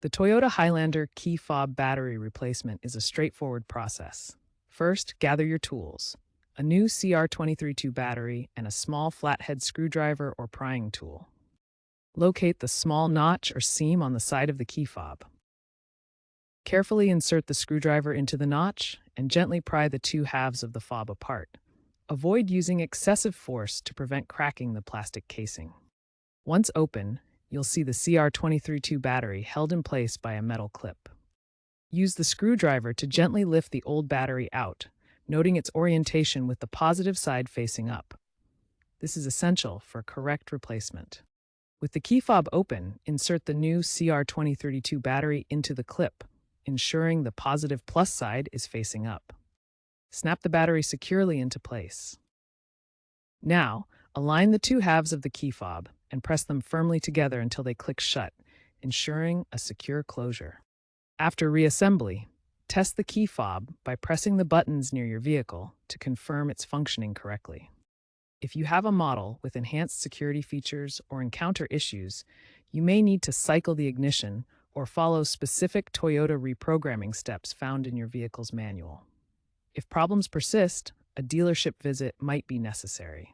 The Toyota Highlander key fob battery replacement is a straightforward process. First, gather your tools: a new CR232 battery and a small flathead screwdriver or prying tool. Locate the small notch or seam on the side of the key fob. Carefully insert the screwdriver into the notch and gently pry the two halves of the fob apart. Avoid using excessive force to prevent cracking the plastic casing. Once open, you'll see the CR232 battery held in place by a metal clip. Use the screwdriver to gently lift the old battery out, noting its orientation with the positive side facing up. This is essential for correct replacement. With the key fob open, insert the new CR2032 battery into the clip, ensuring the positive plus side is facing up. Snap the battery securely into place. Now, align the two halves of the key fob and press them firmly together until they click shut, ensuring a secure closure. After reassembly, test the key fob by pressing the buttons near your vehicle to confirm it's functioning correctly. If you have a model with enhanced security features or encounter issues, you may need to cycle the ignition or follow specific Toyota reprogramming steps found in your vehicle's manual. If problems persist, a dealership visit might be necessary.